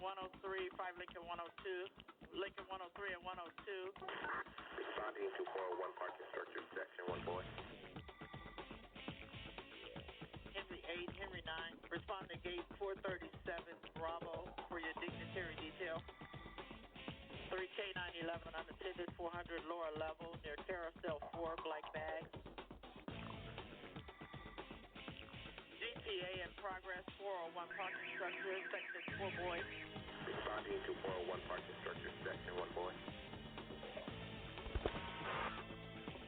103, 5 Lincoln 102, Lincoln 103 and 102. Responding to 401 parking structure, section 1 boy. Henry 8, Henry 9. Respond to gate 437, Bravo, for your dignitary detail. 3K 911, unattended, 400 lower level, near Carousel 4, black bag. GTA in progress, 401 parking structure, section 4 boy. Responding to 401 parking structure, section 1 boy.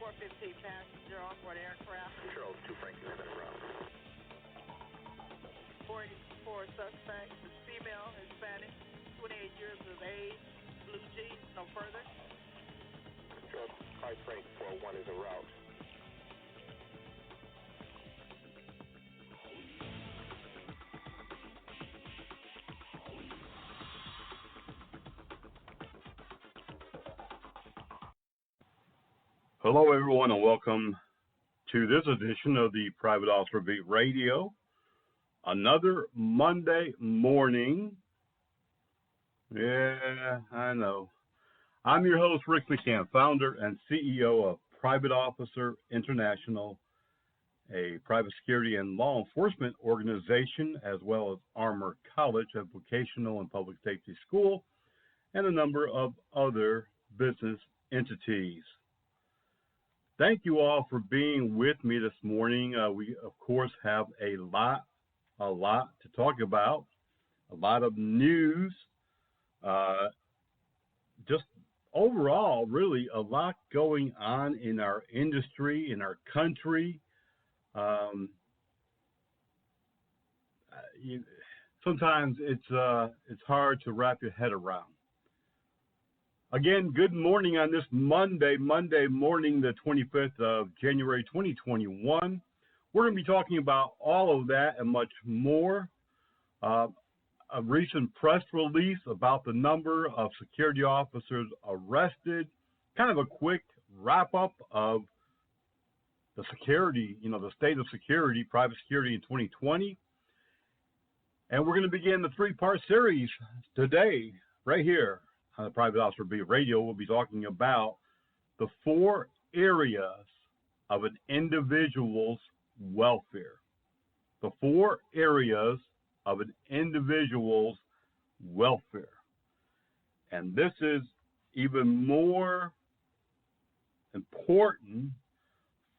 415 passenger onboard aircraft. Control 2 Franklin en route. 484 suspect, is female, Hispanic, 28 years of age, blue jeans, no further. Control 5 Frank 401 is en route. Hello, everyone, and welcome to this edition of the Private Officer Beat Radio. Another Monday morning. Yeah, I know. I'm your host, Rick McCann, founder and CEO of Private Officer International, a private security and law enforcement organization, as well as Armor College, a vocational and public safety school, and a number of other business entities. Thank you all for being with me this morning. We, of course, have a lot to talk about, a lot of news, just overall, really a lot going on in our industry, in our country. Sometimes it's hard to wrap your head around. Again, good morning on this Monday morning, the 25th of January, 2021. We're going to be talking about all of that and much more. A recent press release about the number of security officers arrested, kind of a quick wrap-up of the security, the state of security, private security in 2020. And we're going to begin the three-part series today, right here. On the Private Officer Beat Radio, we'll be talking about the 4 areas of an individual's welfare. The 4 areas of an individual's welfare. And this is even more important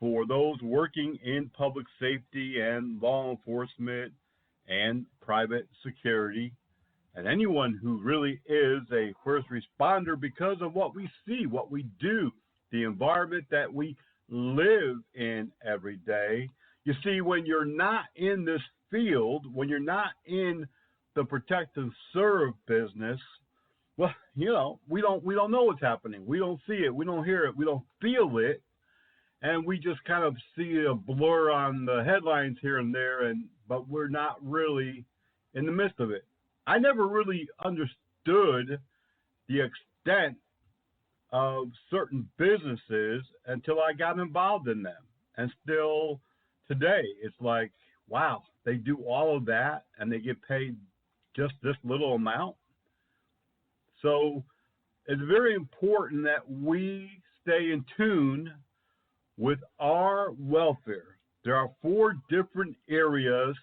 for those working in public safety and law enforcement and private security, and anyone who really is a first responder, because of what we see, what we do, the environment that we live in every day. You see, when you're not in this field, when you're not in the protect and serve business, well, we don't know what's happening. We don't see it. We don't hear it. We don't feel it. And we just kind of see a blur on the headlines here and there, but we're not really in the midst of it. I never really understood the extent of certain businesses until I got involved in them. And still today, it's like, wow, they do all of that and they get paid just this little amount. So it's very important that we stay in tune with our welfare. There are 4 different areas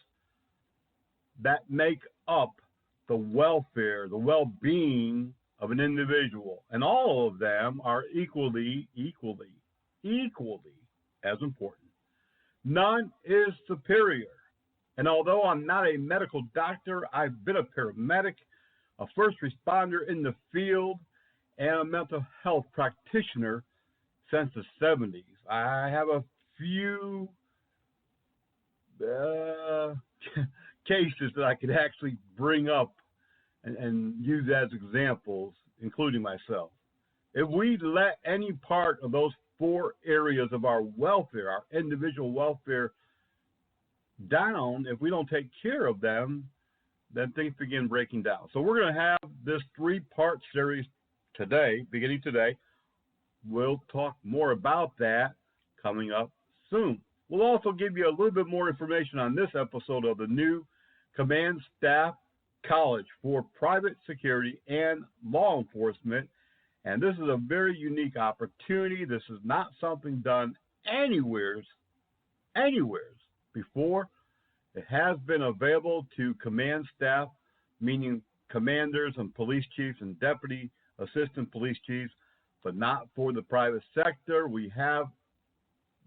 that make up the welfare, the well-being of an individual. And all of them are equally as important. None is superior. And although I'm not a medical doctor, I've been a paramedic, a first responder in the field, and a mental health practitioner since the 70s. I have a few cases that I could actually bring up and use as examples, including myself. If we let any part of those 4 areas of our welfare, our individual welfare, down, if we don't take care of them, then things begin breaking down. So we're going to have this 3-part series today, beginning today. We'll talk more about that coming up soon. We'll also give you a little bit more information on this episode of the new Command Staff College for Private Security and Law Enforcement. And this is a very unique opportunity. This is not something done anywhere before. It has been available to command staff, meaning commanders and police chiefs and deputy assistant police chiefs, but not for the private sector. We have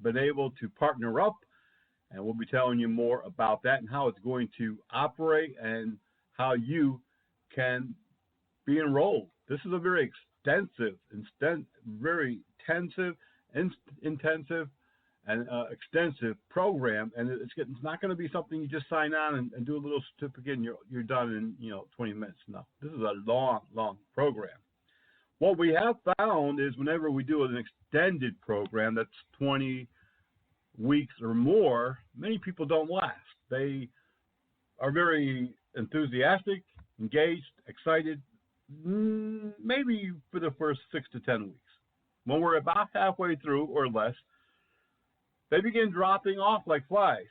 been able to partner up, and we'll be telling you more about that and how it's going to operate and how you can be enrolled. This is a very intensive and extensive program, and it's not going to be something you just sign on and do a little certificate and you're done in 20 minutes. No, this is a long program. What we have found is whenever we do an extended program that's 20 weeks or more, many people don't last. They are very enthusiastic, engaged, excited, maybe for the first 6 to 10 weeks. When we're about halfway through or less, they begin dropping off like flies.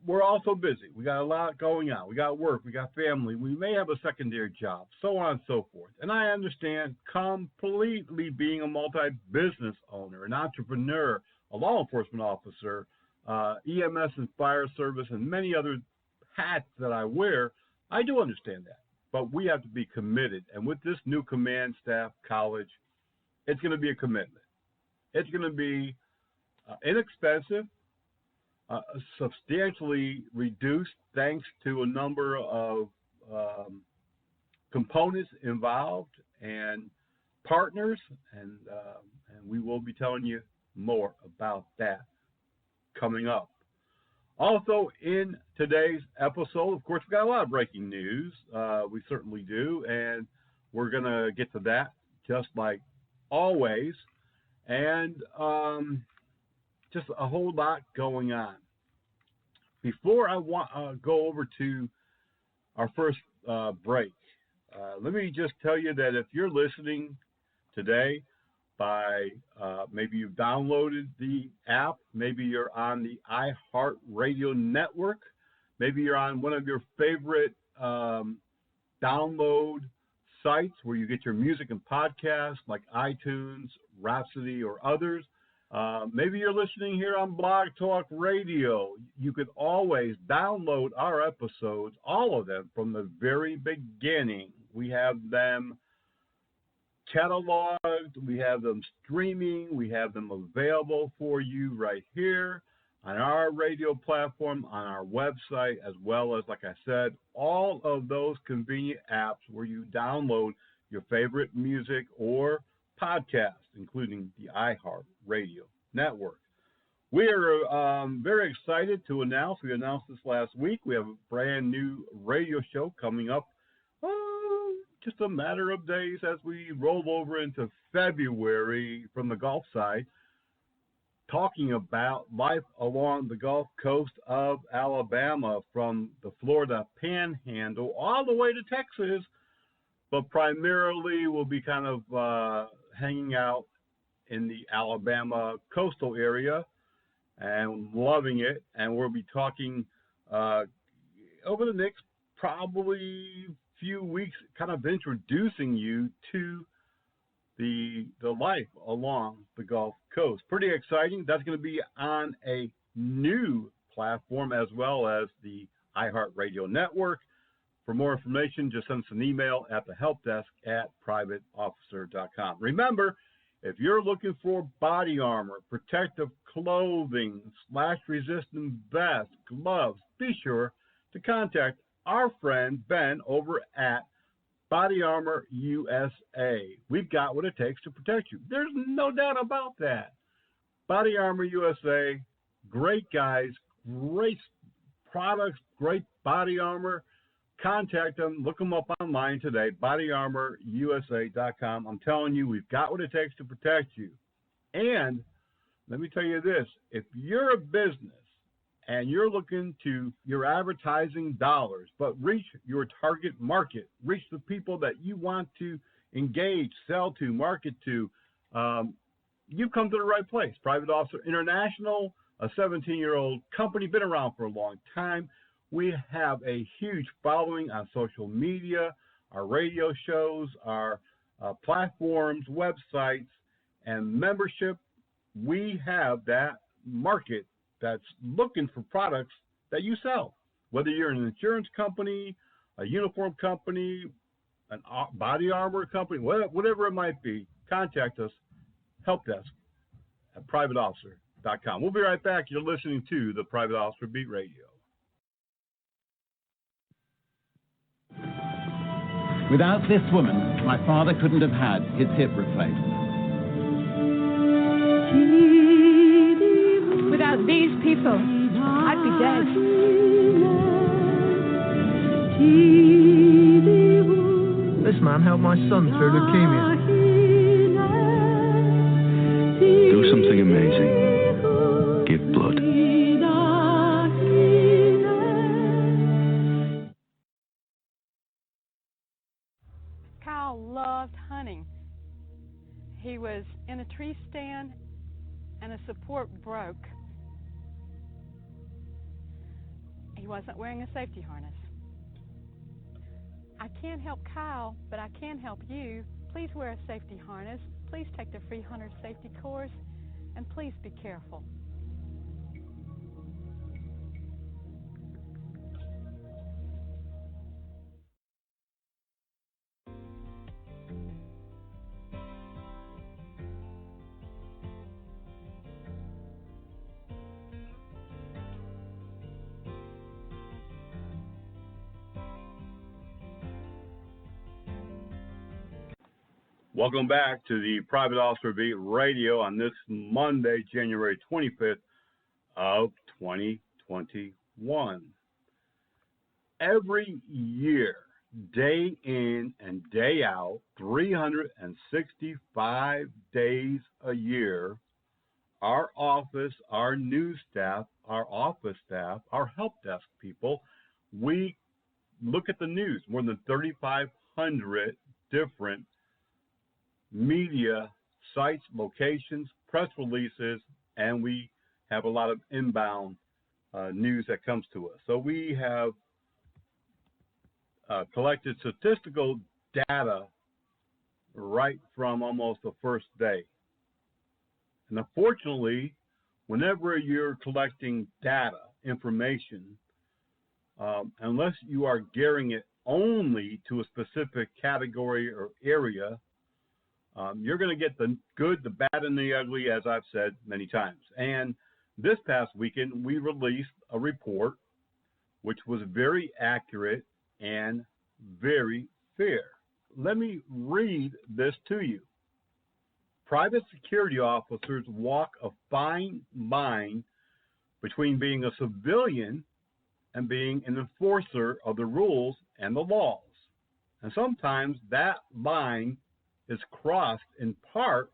We're also busy. We got a lot going on. We got work. We got family. We may have a secondary job, so on and so forth. And I understand completely being a multi-business owner, an entrepreneur, a law enforcement officer, EMS and fire service, and many other hats that I wear. I do understand that. But we have to be committed. And with this new command staff college, it's going to be a commitment. It's going to be inexpensive, substantially reduced thanks to a number of components involved and partners, and we will be telling you more about that coming up. Also, in today's episode, of course, we've got a lot of breaking news. We certainly do, and we're going to get to that just like always. And just a whole lot going on. Before I go over to our first break, let me just tell you that if you're listening today by maybe you've downloaded the app, maybe you're on the iHeartRadio network, maybe you're on one of your favorite download sites where you get your music and podcasts like iTunes, Rhapsody, or others. Maybe you're listening here on Blog Talk Radio. You could always download our episodes, all of them, from the very beginning. We have them cataloged, we have them streaming, we have them available for you right here on our radio platform, on our website, as well as, like I said, all of those convenient apps where you download your favorite music or podcasts, including the iHeartRadio network. We are very excited to announce, we announced this last week, we have a brand new radio show coming up just a matter of days as we roll over into February from the Gulf side, talking about life along the Gulf Coast of Alabama, from the Florida Panhandle all the way to Texas, but primarily we'll be kind of hanging out in the Alabama coastal area and loving it. And we'll be talking over the next probably few weeks, kind of introducing you to the life along the Gulf Coast. Pretty exciting. That's going to be on a new platform as well as the iHeartRadio network. For more information, just send us an email at the helpdesk@privateofficer.com. Remember, if you're looking for body armor, protective clothing, splash-resistant vests, gloves, be sure to contact our friend Ben over at Body Armor USA. We've got what it takes to protect you. There's no doubt about that. Body Armor USA, great guys, great products, great body armor. Contact them. Look them up online today, bodyarmorusa.com. I'm telling you, we've got what it takes to protect you. And let me tell you this, if you're a business and you're looking to your advertising dollars, but reach your target market, reach the people that you want to engage, sell to, market to, you've come to the right place. Private Officer International, a 17-year-old company, been around for a long time. We have a huge following on social media, our radio shows, our platforms, websites, and membership. We have that market that's looking for products that you sell. Whether you're an insurance company, a uniform company, a body armor company, whatever it might be, contact us, help desk at privateofficer.com. We'll be right back. You're listening to the Private Officer Beat Radio. Without this woman, my father couldn't have had his hip replaced. Without these people, I'd be dead. This man helped my son through leukemia. Do something amazing. Give blood. Kyle loved hunting. He was in a tree stand and a support broke. He wasn't wearing a safety harness. I can't help Kyle, but I can help you. Please wear a safety harness. Please take the free hunter safety course, and please be careful. Welcome back to the Private Officer Beat Radio on this Monday, January 25th of 2021. Every year, day in and day out, 365 days a year, our office, our news staff, our office staff, our help desk people, we look at the news. More than 3,500 different media sites, locations, press releases, and we have a lot of inbound news that comes to us. So we have collected statistical data right from almost the first day. And unfortunately, whenever you're collecting data, information, unless you are gearing it only to a specific category or area, you're going to get the good, the bad, and the ugly, as I've said many times. And this past weekend, we released a report which was very accurate and very fair. Let me read this to you. Private security officers walk a fine line between being a civilian and being an enforcer of the rules and the laws. And sometimes that line is crossed in part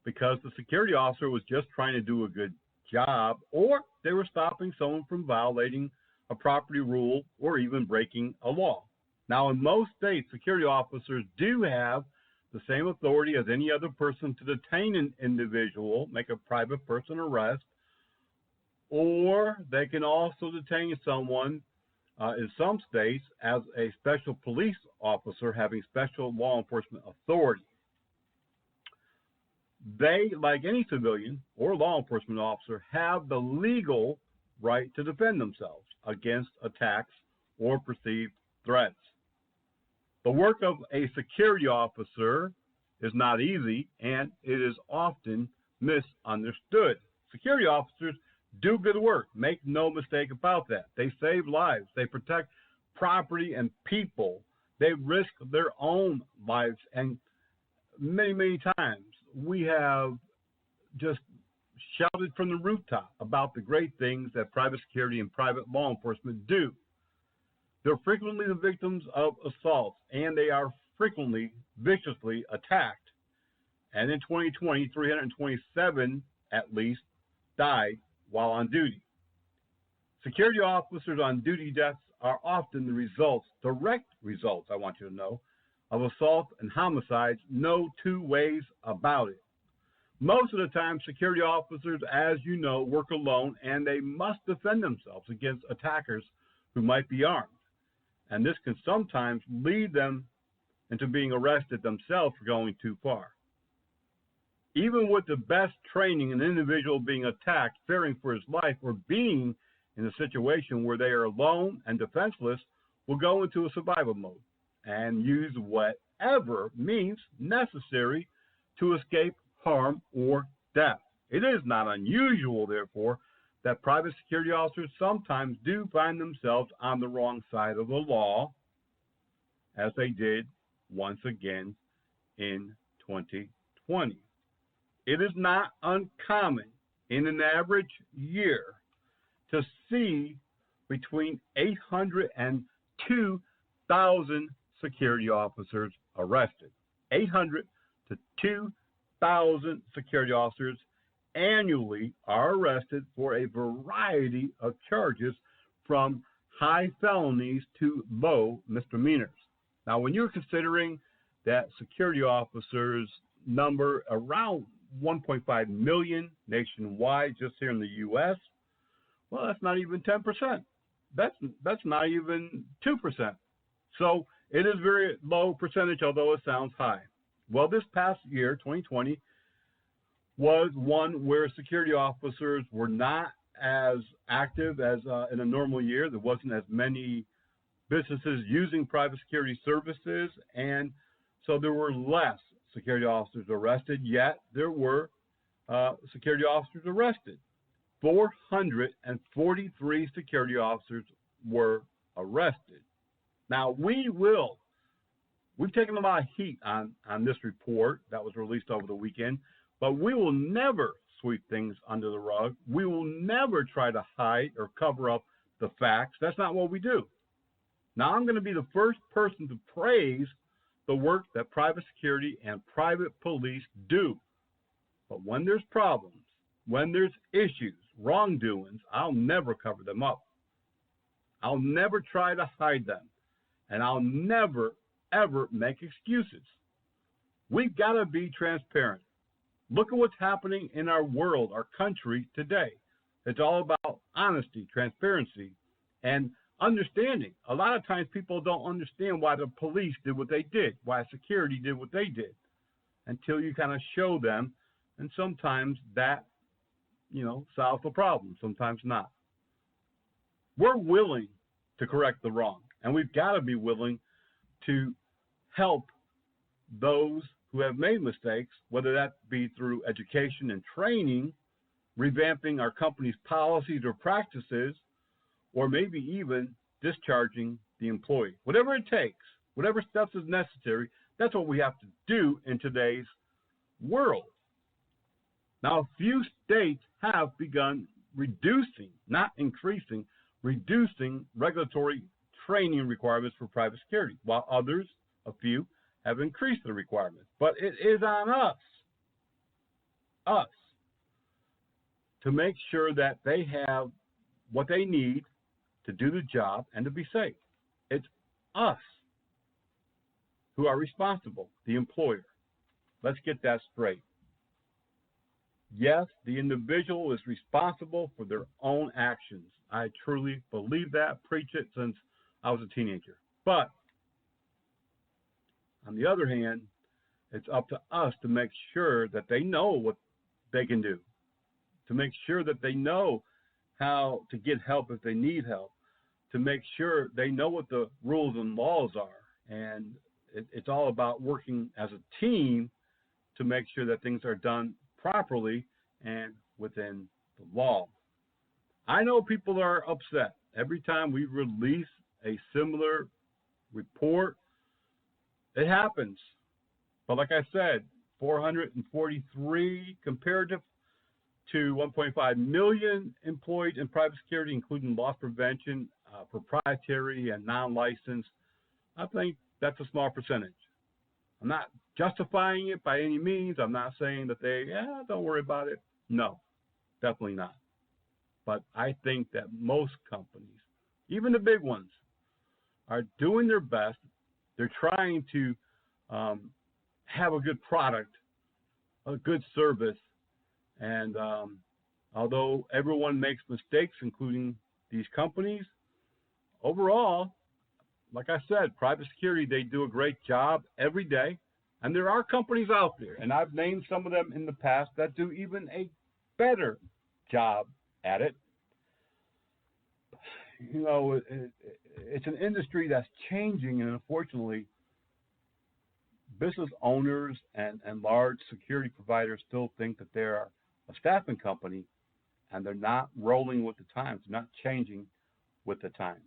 because the security officer was just trying to do a good job, or they were stopping someone from violating a property rule or even breaking a law. Now, in most states, security officers do have the same authority as any other person to detain an individual, make a private person arrest, or they can also detain someone in some states as a special police officer having special law enforcement authority. They, like any civilian or law enforcement officer, have the legal right to defend themselves against attacks or perceived threats. The work of a security officer is not easy, and it is often misunderstood. Security officers do good work. Make no mistake about that. They save lives. They protect property and people. They risk their own lives. And many, many times we have just shouted from the rooftop about the great things that private security and private law enforcement do. They're frequently the victims of assaults, and they are frequently viciously attacked. And in 2020, 327 at least died while on duty. Security officers on duty deaths are often the results, direct results, I want you to know, of assaults and homicides. No two ways about it. Most of the time, security officers, as you know, work alone, and they must defend themselves against attackers who might be armed. And this can sometimes lead them into being arrested themselves for going too far. Even with the best training, an individual being attacked, fearing for his life, or being in a situation where they are alone and defenseless will go into a survival mode and use whatever means necessary to escape harm or death. It is not unusual, therefore, that private security officers sometimes do find themselves on the wrong side of the law, as they did once again in 2020. It is not uncommon in an average year to see between 800 and 2,000 security officers arrested. 800 to 2,000 security officers annually are arrested for a variety of charges, from high felonies to low misdemeanors. Now, when you're considering that security officers number around 1.5 million nationwide just here in the U.S., well, that's not even 10%. That's not even 2%. So it is very low percentage, although it sounds high. Well, this past year, 2020, was one where security officers were not as active as in a normal year. There wasn't as many businesses using private security services, and so there were less security officers arrested, yet there were security officers arrested. 443 security officers were arrested. Now, we've taken a lot of heat on this report that was released over the weekend, but we will never sweep things under the rug. We will never try to hide or cover up the facts. That's not what we do. Now, I'm going to be the first person to praise the work that private security and private police do. But when there's problems, when there's issues, wrongdoings, I'll never cover them up. I'll never try to hide them. And I'll never, ever make excuses. We've got to be transparent. Look at what's happening in our world, our country today. It's all about honesty, transparency, and understanding. A lot of times people don't understand why the police did what they did, why security did what they did, until you kind of show them. And sometimes that, solves the problem, sometimes not. We're willing to correct the wrong, and we've got to be willing to help those who have made mistakes, whether that be through education and training, revamping our company's policies or practices, or maybe even discharging the employee. Whatever it takes, whatever steps is necessary, that's what we have to do in today's world. Now, a few states have begun reducing, not increasing, reducing regulatory training requirements for private security, while others, a few, have increased the requirements. But it is on us, to make sure that they have what they need to do the job and to be safe. It's us who are responsible, the employer. Let's get that straight. Yes, the individual is responsible for their own actions. I truly believe that, preach it since I was a teenager. But on the other hand, it's up to us to make sure that they know what they can do, to make sure that they know how to get help if they need help, to make sure they know what the rules and laws are. And it's all about working as a team to make sure that things are done properly and within the law. I know people are upset every time we release a similar report. It happens. But like I said, 443 compared to 1.5 million employed in private security, including loss prevention, proprietary and non-licensed. I think that's a small percentage. I'm not justifying it by any means. I'm not saying that don't worry about it. No, definitely not. But I think that most companies, even the big ones, are doing their best. They're trying to have a good product, a good service. And although everyone makes mistakes, including these companies, overall, like I said, private security, they do a great job every day. And there are companies out there, and I've named some of them in the past, that do even a better job at it. You know, it's an industry that's changing, and unfortunately, business owners and large security providers still think that they're a staffing company, and they're not rolling with the times, not changing with the times.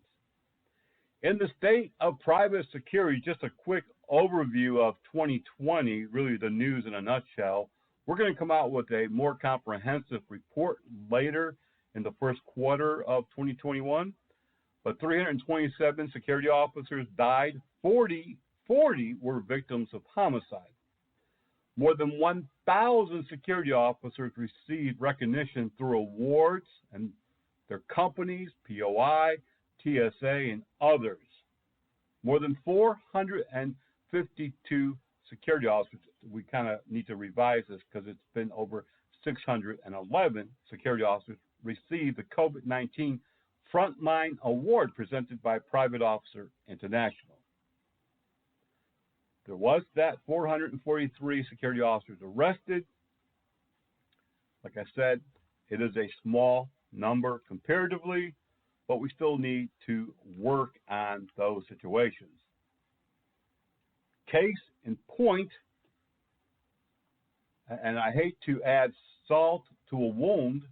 In the state of private security, just a quick overview of 2020, really the news in a nutshell. We're going to come out with a more comprehensive report later in the first quarter of 2021. But 327 security officers died, 40 were victims of homicide. More than 1,000 security officers received recognition through awards and their companies, POI, TSA, and others. More than 452 security officers. We kind of need to revise this because it's been over 611 security officers received the COVID-19 Frontline Award presented by Private Officer International. There was that 443 security officers arrested. Like I said, it is a small number comparatively, but we still need to work on those situations. Case in point, and I hate to add salt to a wound,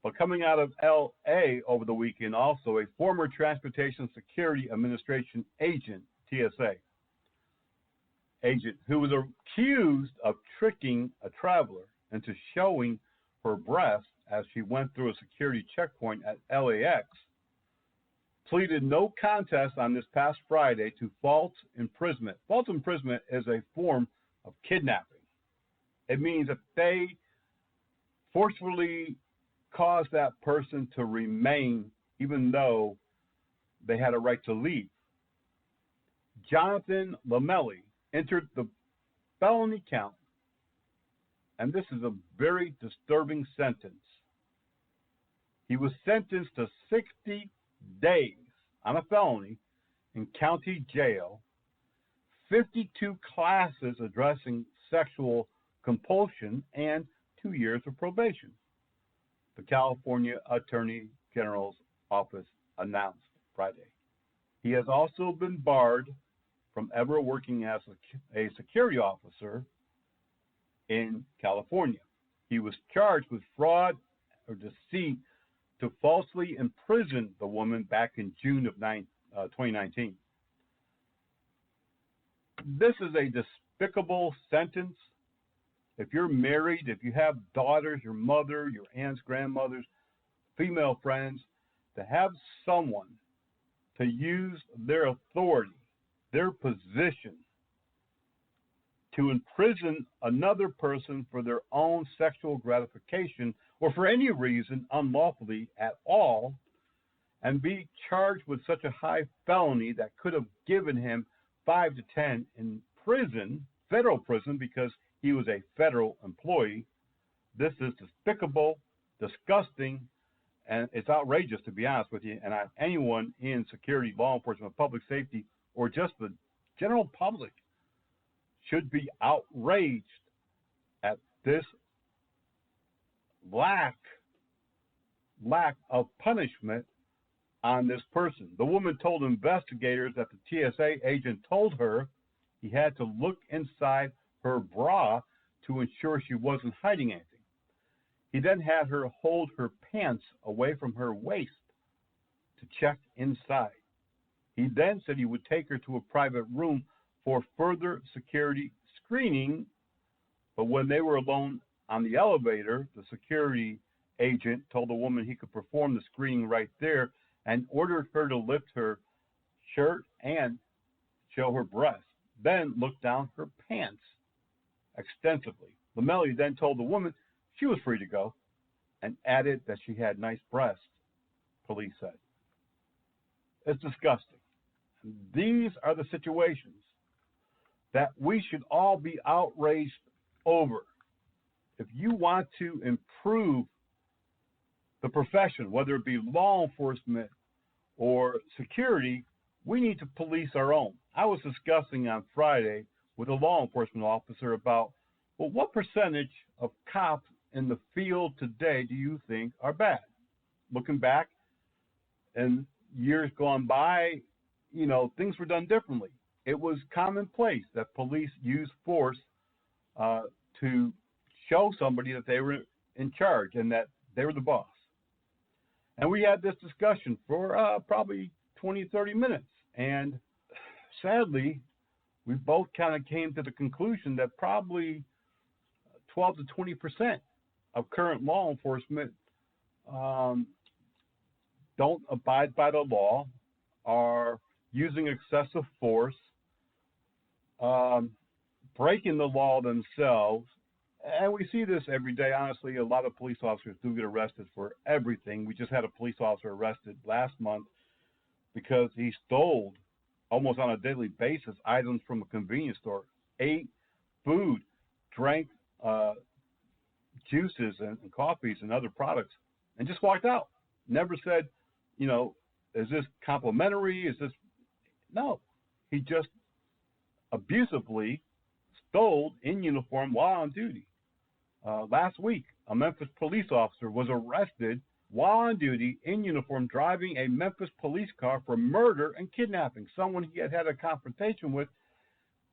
but coming out of L.A. over the weekend also, a former Transportation Security Administration agent, TSA, agent who was accused of tricking a traveler into showing her breast as she went through a security checkpoint at LAX, pleaded no contest on this past Friday to false imprisonment. False imprisonment is a form of kidnapping. It means that they forcefully cause that person to remain even though they had a right to leave. Jonathan Lamelli entered the felony count, and this is a very disturbing sentence. He was sentenced to 60 days on a felony in county jail, 52 classes addressing sexual compulsion, and 2 years of probation, the California Attorney General's office announced Friday. He has also been barred from ever working as a security officer in California. He was charged with fraud or deceit to falsely imprison the woman back in June of 2019. This is a despicable sentence. If you're married, if you have daughters, your mother, your aunts, grandmothers, female friends, to have someone to use their authority, their position, to imprison another person for their own sexual gratification or for any reason unlawfully at all, and be charged with such a high felony that could have given him 5 to 10 in prison, federal prison, because he was a federal employee. This is despicable, disgusting, and it's outrageous, to be honest with you. And anyone in security, law enforcement, public safety, or just the general public should be outraged at this lack of punishment on this person. The woman told investigators that the TSA agent told her he had to look inside her bra to ensure she wasn't hiding anything. He then had her hold her pants away from her waist to check inside. He then said he would take her to a private room for further security screening, but when they were alone on the elevator, the security agent told the woman he could perform the screening right there and ordered her to lift her shirt and show her breasts, then look down her pants extensively. Lamelli then told the woman she was free to go and added that she had nice breasts, police said. It's disgusting. And these are the situations that we should all be outraged over. If you want to improve the profession, whether it be law enforcement or security, we need to police our own. I was discussing on Friday with a law enforcement officer about, well, what percentage of cops in the field today do you think are bad? Looking back and years gone by, things were done differently. It was commonplace that police used force to show somebody that they were in charge and that they were the boss. And we had this discussion for probably 20, 30 minutes. And sadly, we both kind of came to the conclusion that probably 12 to 20% of current law enforcement don't abide by the law, are using excessive force, breaking the law themselves. And we see this every day. Honestly, a lot of police officers do get arrested for everything. We just had a police officer arrested last month because he stole, almost on a daily basis, items from a convenience store, ate food, drank juices and coffees and other products, and just walked out. Never said, is this complimentary? Is this? No. He just abusively stole in uniform while on duty. Last week, a Memphis police officer was arrested while on duty in uniform driving a Memphis police car for murder and kidnapping. Someone he had a confrontation with,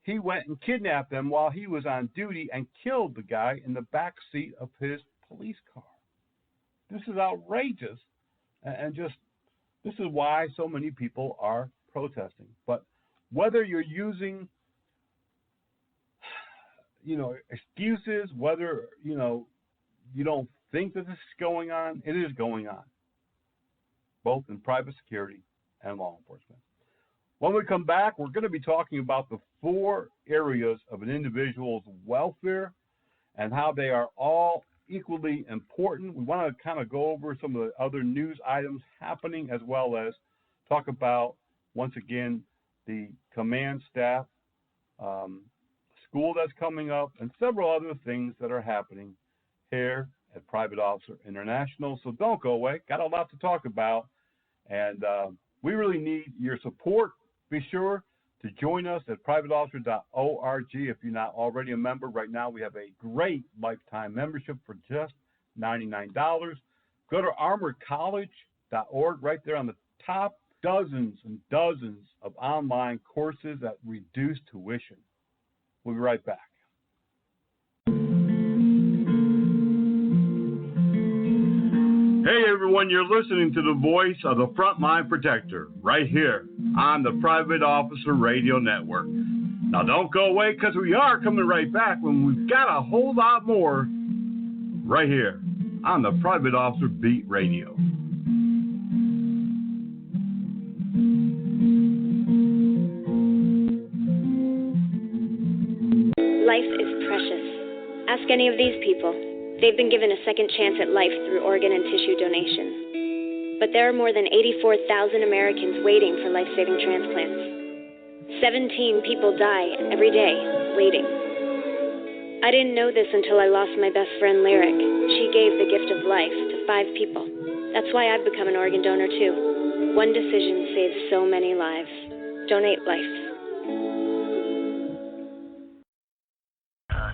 he went and kidnapped them while he was on duty and killed the guy in the back seat of his police car. This is outrageous, and just this is why so many people are protesting. But whether you're using excuses, whether, you don't think that this is going on, it is going on, both in private security and law enforcement. When we come back, we're going to be talking about the 4 areas of an individual's welfare and how they are all equally important. We want to kind of go over some of the other news items happening, as well as talk about, once again, the command staff school that's coming up, and several other things that are happening here at Private Officer International. So don't go away. Got a lot to talk about, and we really need your support. Be sure to join us at privateofficer.org if you're not already a member. Right now, we have a great lifetime membership for just $99. Go to armoredcollege.org. Right there on the top, dozens and dozens of online courses at reduced tuition. We'll be right back. Hey everyone, you're listening to the voice of the Frontline Protector right here on the Private Officer Radio Network. Now don't go away, because we are coming right back when we've got a whole lot more right here on the Private Officer Beat Radio. Life is precious. Ask any of these people. They've been given a second chance at life through organ and tissue donation. But there are more than 84,000 Americans waiting for life-saving transplants. 17 people die every day waiting. I didn't know this until I lost my best friend, Lyric. She gave the gift of life to 5 people. That's why I've become an organ donor, too. One decision saves so many lives. Donate life.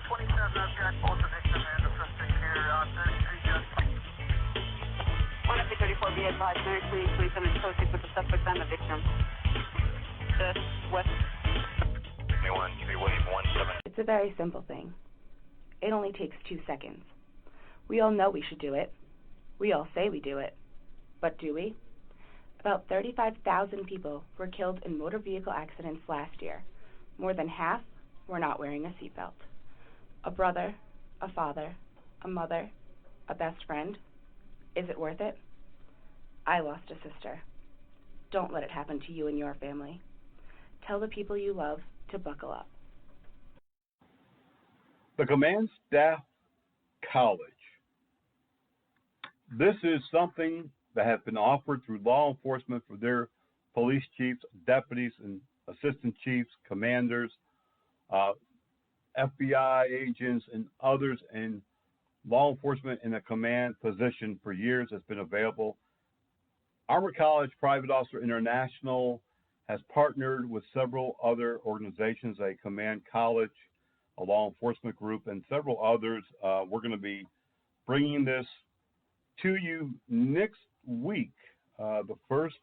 27, I've got both the victim and the suspect here on 3rd Street, just 134, be advised, 93, please, I'm in associate with the suspect and the victim. Just west. 21-3-17. It's a very simple thing. It only takes 2 seconds. We all know we should do it. We all say we do it. But do we? About 35,000 people were killed in motor vehicle accidents last year. More than half were not wearing a seatbelt. A brother, a father, a mother, a best friend. Is it worth it? I lost a sister. Don't let it happen to you and your family. Tell the people you love to buckle up. The Command Staff College. This is something that has been offered through law enforcement for their police chiefs, deputies, and assistant chiefs, commanders, FBI agents, and others in law enforcement in a command position for years. Has been available. Armor College Private Officer International has partnered with several other organizations, a command college, a law enforcement group, and several others. We're going to be bringing this to you next week, the first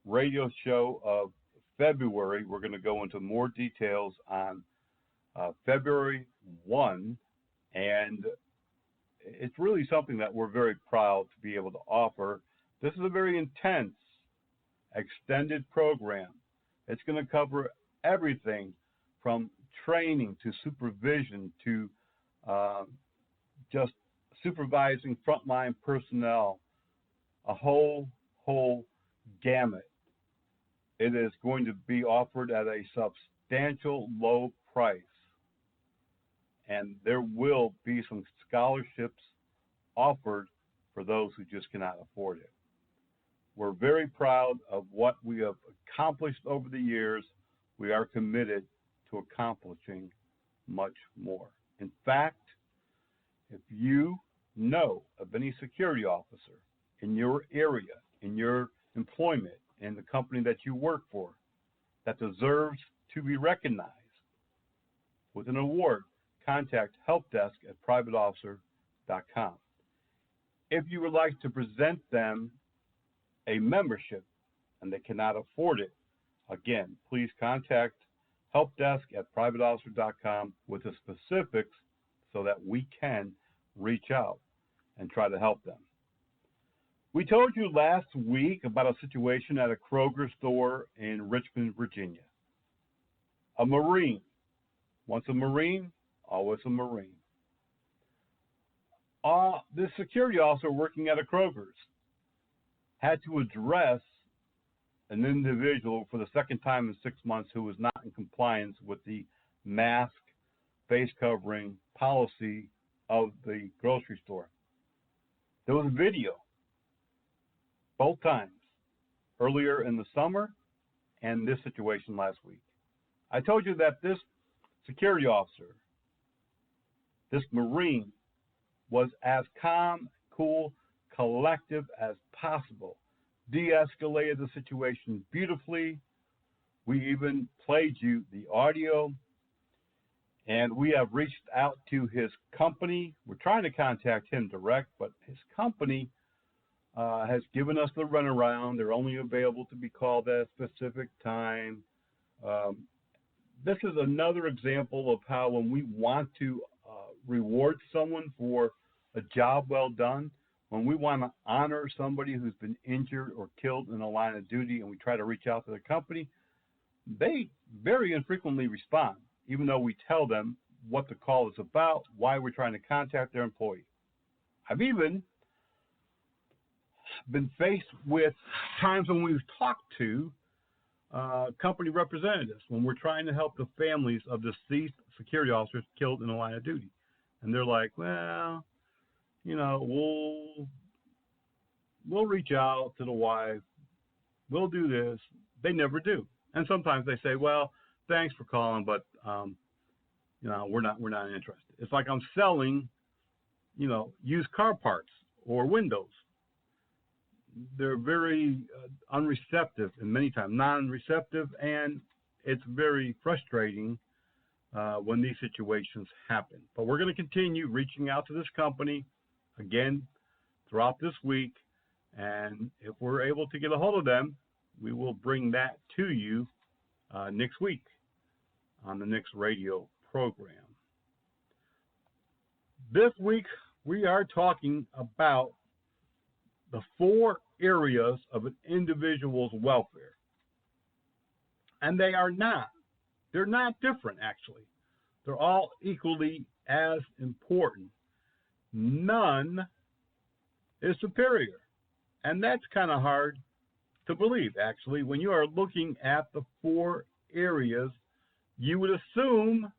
radio show of February. We're going to go into more details on February 1, and it's really something that we're very proud to be able to offer. This is a very intense, extended program. It's going to cover everything from training to supervision to just supervising frontline personnel, a whole gamut. It is going to be offered at a substantial low price, and there will be some scholarships offered for those who just cannot afford it. We're very proud of what we have accomplished over the years. We are committed to accomplishing much more. In fact, if you know of any security officer in your area, in your employment, in the company that you work for, that deserves to be recognized with an award, contact helpdesk@privateofficer.com. If you would like to present them a membership and they cannot afford it, again, please contact helpdesk@privateofficer.com with the specifics so that we can reach out and try to help them. We told you last week about a situation at a Kroger store in Richmond, Virginia. A Marine. Once a Marine, always a Marine. This security officer working at a Kroger's had to address an individual for the second time in 6 months who was not in compliance with the mask, face covering policy of the grocery store. There was video both times, earlier in the summer and this situation last week. I told you that this security officer, this Marine, was as calm, cool, collective as possible, de-escalated the situation beautifully. We even played you the audio, and we have reached out to his company. We're trying to contact him direct, but his company has given us the runaround. They're only available to be called at a specific time. This is another example of how when we want to reward someone for a job well done, when we want to honor somebody who's been injured or killed in a line of duty and we try to reach out to the company, they very infrequently respond, even though we tell them what the call is about, why we're trying to contact their employee. I've even been faced with times when we've talked to company representatives when we're trying to help the families of deceased security officers killed in the line of duty. And they're like, well, we'll reach out to the wife. We'll do this. They never do. And sometimes they say, well, thanks for calling, but we're not interested. It's like I'm selling, used car parts or windows. They're very unreceptive and many times non-receptive, and it's very frustrating when these situations happen. But we're going to continue reaching out to this company again throughout this week, and if we're able to get a hold of them, we will bring that to you next week on the next radio program. This week we are talking about the 4 areas of an individual's welfare. And they're not different, actually. They're all equally as important. None is superior. And that's kind of hard to believe, actually. When you are looking at the 4 areas, you would assume,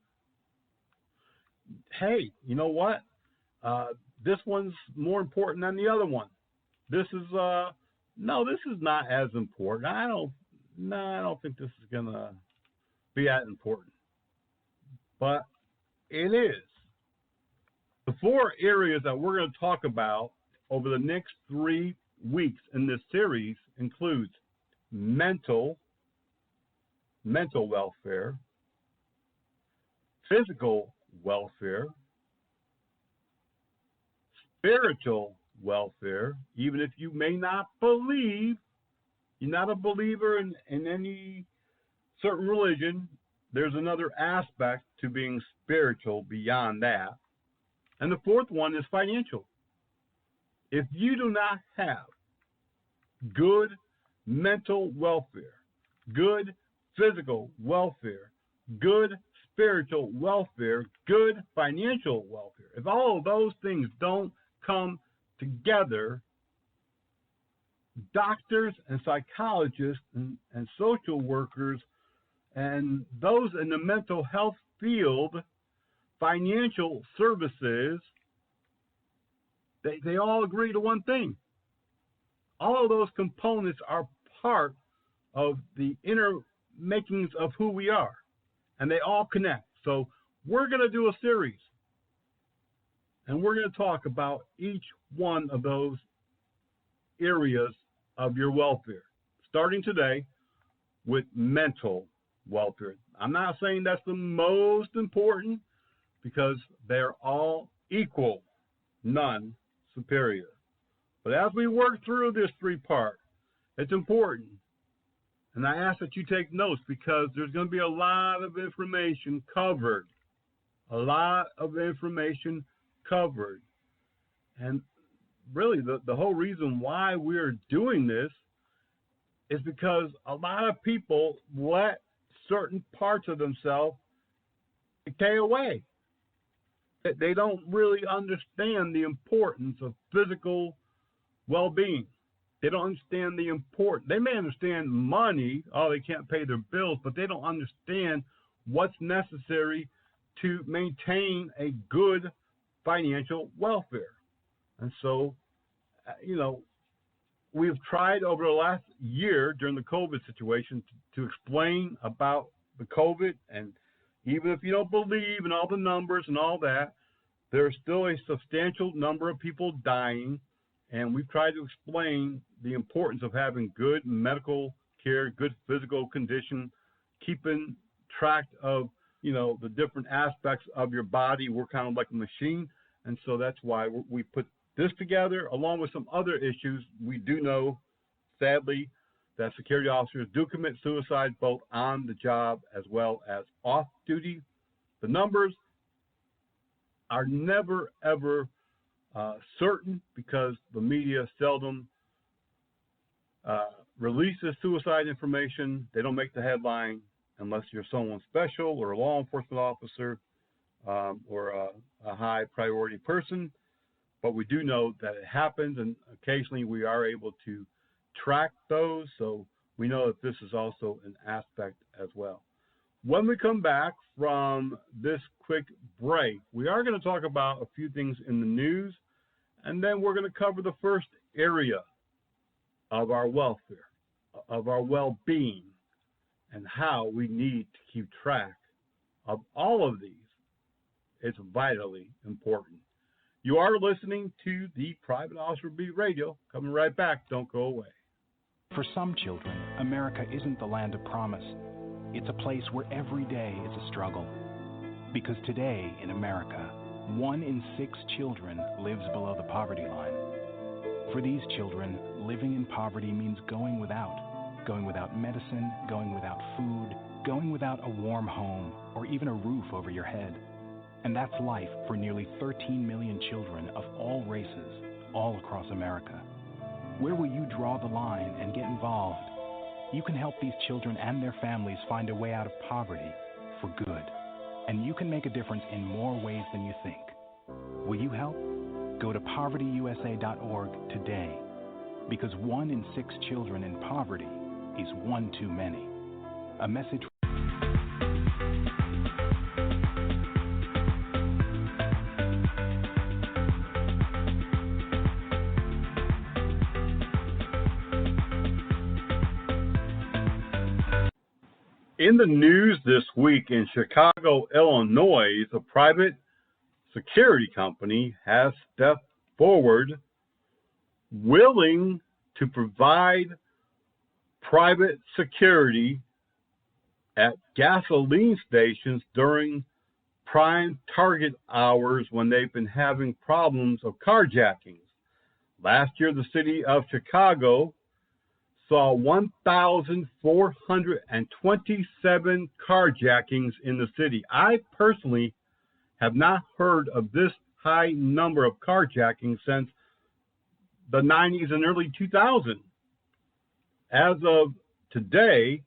hey, you know what? This one's more important than the other one. This is this is not as important. I don't think this is gonna be as important, but it is. The 4 areas that we're going to talk about over the next 3 weeks in this series includes mental welfare, physical welfare, spiritual welfare. Even if you may not believe, you're not a believer in any certain religion, there's another aspect to being spiritual beyond that. And the fourth one is financial. If you do not have good mental welfare, good physical welfare, good spiritual welfare, good financial welfare, if all of those things don't come together, doctors and psychologists and social workers and those in the mental health field, financial services, they all agree to one thing. All of those components are part of the inner makings of who we are, and they all connect. So we're going to do a series, and we're going to talk about each one of those areas of your welfare, starting today with mental welfare. I'm not saying that's the most important, because they're all equal, none superior. But as we work through this three-part, it's important. And I ask that you take notes, because there's going to be a lot of information covered. A lot of information covered. And really, the whole reason why we're doing this is because a lot of people let certain parts of themselves decay away. They don't really understand the importance of physical well-being. They don't understand the importance. They may understand money, they can't pay their bills, but they don't understand what's necessary to maintain a good financial welfare. And so, we've tried over the last year during the COVID situation to explain about the COVID, and even if you don't believe in all the numbers and all that, there's still a substantial number of people dying, and we've tried to explain the importance of having good medical care, good physical condition, keeping track of, the different aspects of your body. We're kind of like a machine, and so that's why we put this together, along with some other issues. We do know, sadly, that security officers do commit suicide both on the job as well as off duty. The numbers are never, ever certain, because the media seldom releases suicide information. They don't make the headline unless you're someone special or a law enforcement officer or a high priority person. But we do know that it happens, and occasionally we are able to track those, so we know that this is also an aspect as well. When we come back from this quick break, we are going to talk about a few things in the news, and then we're going to cover the first area of our welfare, of our well-being, and how we need to keep track of all of these. It's vitally important. You are listening to the Private Officer Beat Radio. Coming right back. Don't go away. For some children, America isn't the land of promise. It's a place where every day is a struggle. Because today in America, 1 in 6 children lives below the poverty line. For these children, living in poverty means going without medicine, going without food, going without a warm home, or even a roof over your head. And that's life for nearly 13 million children of all races, all across America. Where will you draw the line and get involved? You can help these children and their families find a way out of poverty for good. And you can make a difference in more ways than you think. Will you help? Go to povertyusa.org today. Because 1 in 6 children in poverty is one too many. A message. In the news this week, in Chicago, Illinois, a private security company has stepped forward willing to provide private security at gasoline stations during prime target hours when they've been having problems of carjackings. Last year, the city of Chicago saw 1,427 carjackings in the city. I personally have not heard of this high number of carjackings since the 90s and early 2000s. As of today,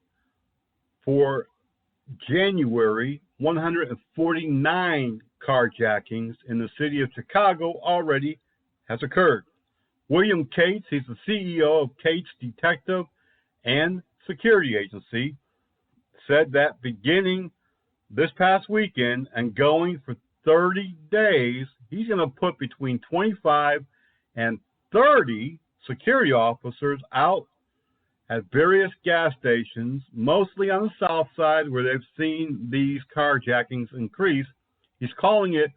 for January, 149 carjackings in the city of Chicago already has occurred. William Cates, he's the CEO of Cates Detective and Security Agency, said that beginning this past weekend and going for 30 days, he's going to put between 25 and 30 security officers out at various gas stations, mostly on the south side where they've seen these carjackings increase. He's calling it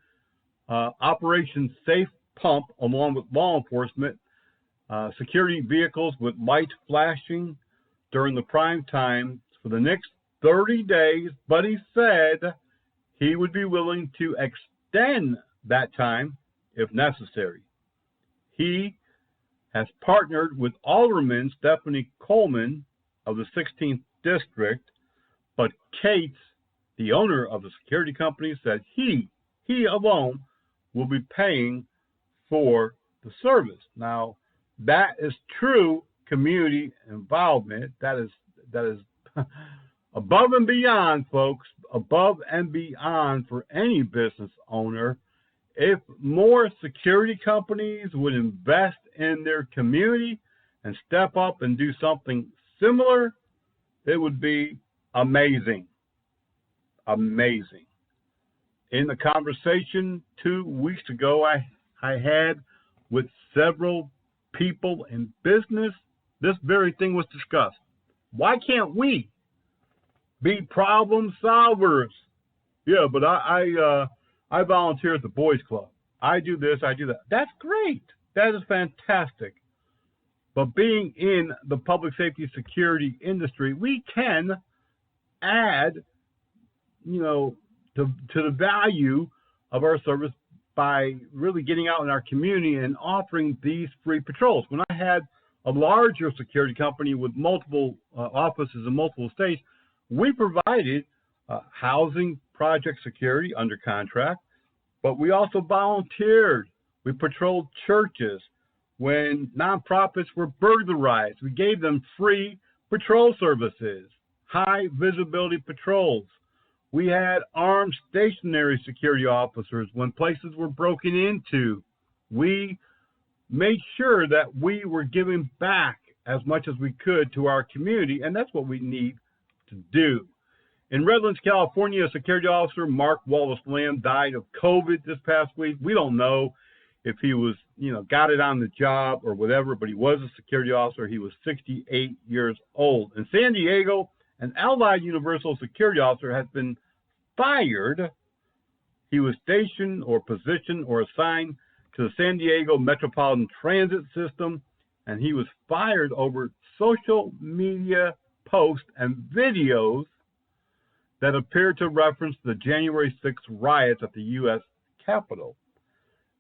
Operation Safe Pump, along with law enforcement, security vehicles with lights flashing during the prime time for the next 30 days, but he said he would be willing to extend that time if necessary. He has partnered with Alderman Stephanie Coleman of the 16th District, but Cates, the owner of the security company, said he alone will be paying for the service. Now, that is true community involvement. That is above and beyond, folks, above and beyond for any business owner. If more security companies would invest in their community and step up and do something similar, it would be amazing. Amazing. In the conversation 2 weeks ago I had with several people in business, this very thing was discussed. Why can't we be problem solvers? Yeah, but I volunteer at the Boys Club. I do this, I do that. That's great. That is fantastic. But being in the public safety security industry, we can add, to the value of our service by really getting out in our community and offering these free patrols. When I had a larger security company with multiple offices in multiple states, we provided housing project security under contract, but we also volunteered. We patrolled churches. When nonprofits were burglarized, we gave them free patrol services, high visibility patrols. We had armed stationary security officers when places were broken into. We made sure that we were giving back as much as we could to our community, and that's what we need to do. In Redlands, California, security officer Mark Wallace Lamb died of COVID this past week. We don't know if he was, got it on the job or whatever, but he was a security officer. He was 68 years old. In San Diego, an Allied Universal security officer has been fired. He was stationed or positioned or assigned to the San Diego Metropolitan Transit System, and he was fired over social media posts and videos that appeared to reference the January 6th riots at the U.S. Capitol.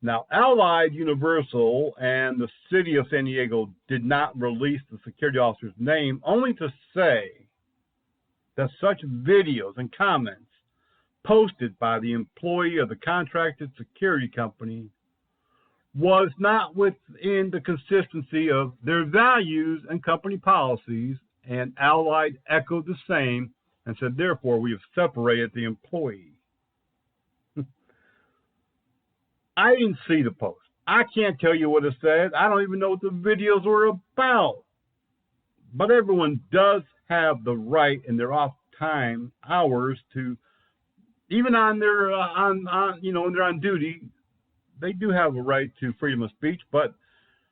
Now, Allied Universal and the city of San Diego did not release the security officer's name, only to say that such videos and comments posted by the employee of the contracted security company was not within the consistency of their values and company policies, and Allied echoed the same and said, therefore, we have separated the employee. I didn't see the post. I can't tell you what it said. I don't even know what the videos were about. But everyone does have the right in their off time hours to, even on their when they're on duty, they do have a right to freedom of speech. But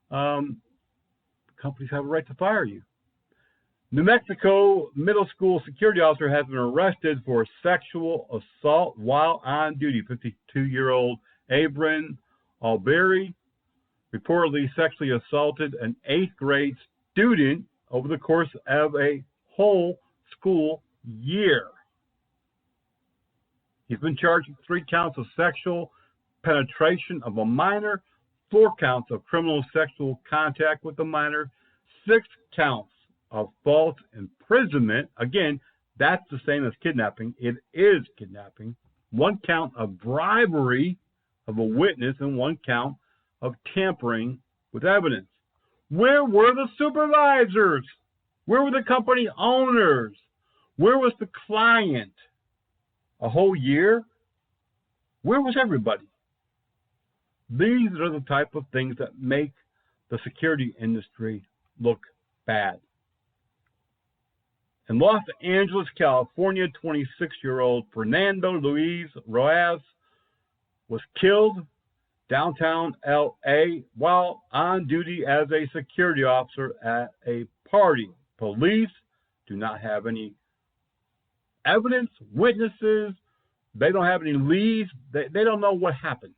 companies have a right to fire you. New Mexico middle school security officer has been arrested for sexual assault while on duty. 52-year-old Abram Alberry reportedly sexually assaulted an 8th grade student over the course of a whole school year. He's been charged with 3 counts of sexual penetration of a minor, 4 counts of criminal sexual contact with a minor, 6 counts of false imprisonment. Again, that's the same as kidnapping. It is kidnapping. 1 count of bribery of a witness and 1 count of tampering with evidence. Where were the supervisors? Where were the company owners? Where was the client? A whole year? Where was everybody? These are the type of things that make the security industry look bad. In Los Angeles, California, 26-year-old Fernando Luis Rojas was killed downtown L.A. while on duty as a security officer at a party. Police do not have any evidence, witnesses. They don't have any leads. They don't know what happened.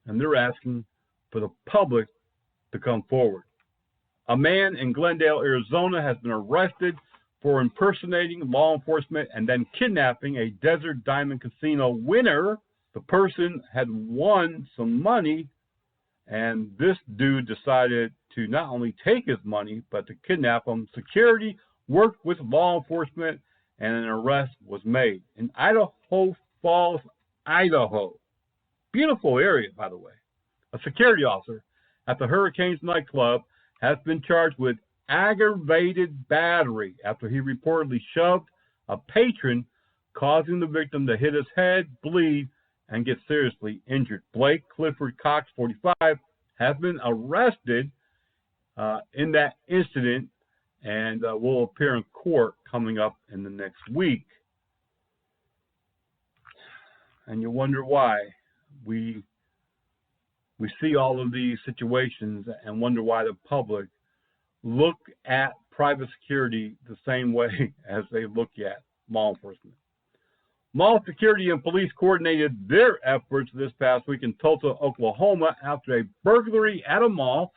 And they're asking for the public to come forward. A man in Glendale, Arizona has been arrested for impersonating law enforcement and then kidnapping a Desert Diamond Casino winner. The person had won some money, and this dude decided to not only take his money, but to kidnap him. Security worked with law enforcement, and an arrest was made in Idaho Falls, Idaho. Beautiful area, by the way. A security officer at the Hurricanes nightclub has been charged with aggravated battery after he reportedly shoved a patron, causing the victim to hit his head, bleed, and get seriously injured. Blake Clifford Cox, 45, has been arrested in that incident and will appear in court coming up in the next week. And you wonder why we see all of these situations and wonder why the public look at private security the same way as they look at law enforcement. Mall security and police coordinated their efforts this past week in Tulsa, Oklahoma, after a burglary at a mall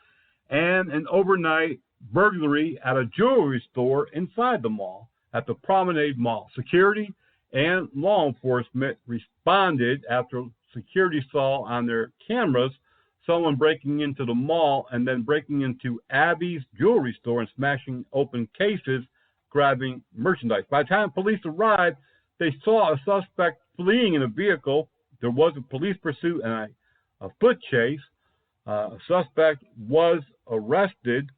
and an overnight burglary at a jewelry store inside the mall at the Promenade Mall. Security and law enforcement responded after security saw on their cameras someone breaking into the mall and then breaking into Abby's jewelry store and smashing open cases, grabbing merchandise. By the time police arrived, they saw a suspect fleeing in a vehicle. There was a police pursuit and a foot chase. A suspect was arrested.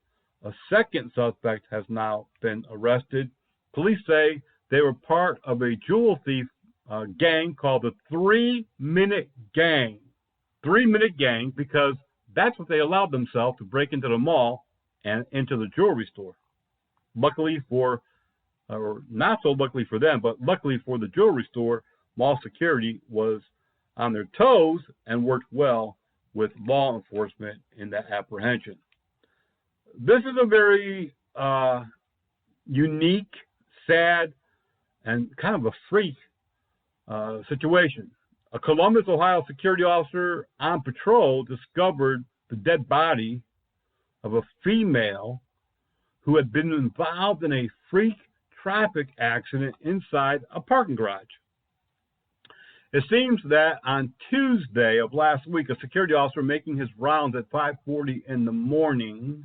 A second suspect has now been arrested. Police say they were part of a jewel thief gang called the 3-Minute Gang. 3-Minute Gang, because that's what they allowed themselves to break into the mall and into the jewelry store. Luckily for, or not so luckily for them, but luckily for the jewelry store, mall security was on their toes and worked well with law enforcement in that apprehension. This is a very unique, sad, and kind of a freak situation. A Columbus, Ohio security officer on patrol discovered the dead body of a female who had been involved in a freak traffic accident inside a parking garage. It seems that on Tuesday of last week, a security officer making his rounds at 5:40 in the morning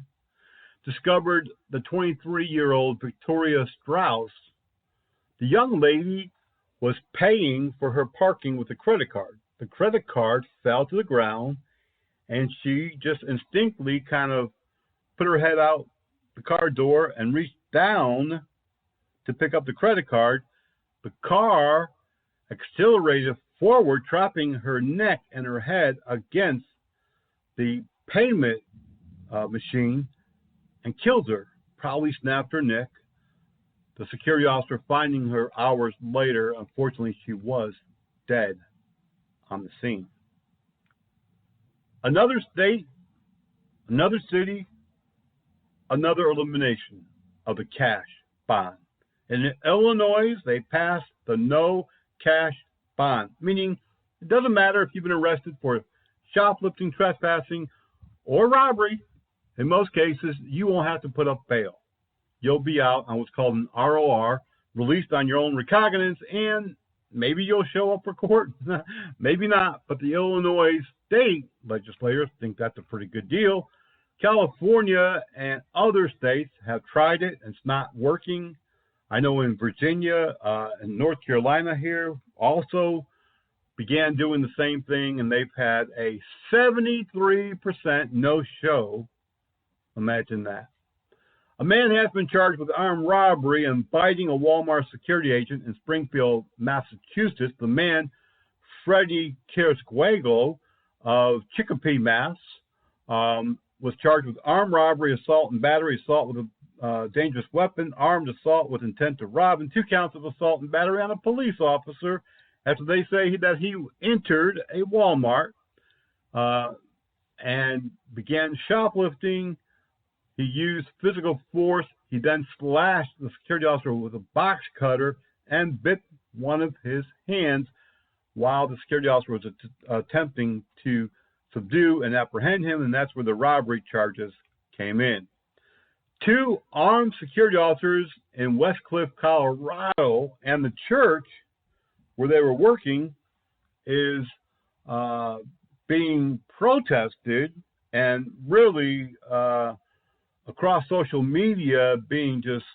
discovered the 23-year-old Victoria Strauss. The young lady was paying for her parking with a credit card. The credit card fell to the ground, and she just instinctively kind of put her head out the car door and reached down to pick up the credit card. The car accelerated forward, trapping her neck and her head against the payment machine and killed her, probably snapped her neck. The security officer finding her hours later, unfortunately, she was dead on the scene. Another state, another city, another elimination of the cash bond. In Illinois, they passed the no cash bond, meaning it doesn't matter if you've been arrested for shoplifting, trespassing, or robbery. In most cases, you won't have to put up bail. you'll be out on what's called an ROR, released on your own recognizance, and maybe you'll show up for court. Maybe not, but the Illinois state legislators think that's a pretty good deal. California and other states have tried it, and it's not working. I know in Virginia and North Carolina here also began doing the same thing, and they've had a 73% no-show. Imagine that. A man has been charged with armed robbery and biting a Walmart security agent in Springfield, Massachusetts. The man, Freddie Carasquego of Chicopee, Mass., was charged with armed robbery, assault and battery, assault with a dangerous weapon, armed assault with intent to rob, and 2 counts of assault and battery on a police officer after they say that he entered a Walmart and began shoplifting. He used physical force. He then slashed the security officer with a box cutter and bit one of his hands while the security officer was attempting to subdue and apprehend him, and that's where the robbery charges came in. 2 armed security officers in West Cliff, Colorado, and the church where they were working is being protested and really across social media being just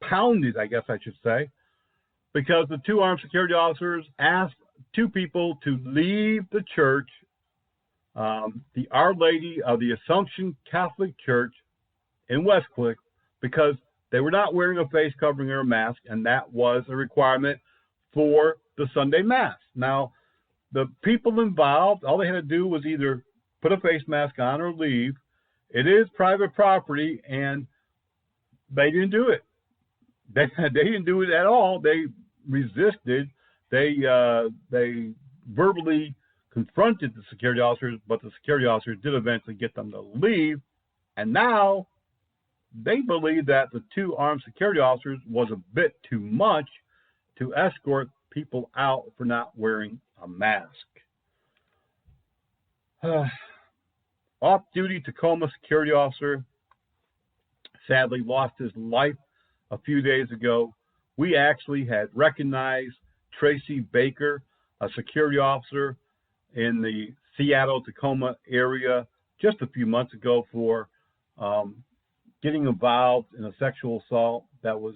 pounded, I guess I should say, because the 2 armed security officers asked 2 people to leave the church, the Our Lady of the Assumption Catholic Church in Westcliff, because they were not wearing a face covering or a mask, and that was a requirement for the Sunday Mass. Now, the people involved, all they had to do was either put a face mask on or leave. It is private property, and they didn't do it. They didn't do it at all. They resisted. They verbally confronted the security officers, but the security officers did eventually get them to leave. And now they believe that the 2 armed security officers was a bit too much to escort people out for not wearing a mask. Off-duty Tacoma security officer sadly lost his life a few days ago. We actually had recognized Tracy Baker, a security officer in the Seattle-Tacoma area, just a few months ago for getting involved in a sexual assault that was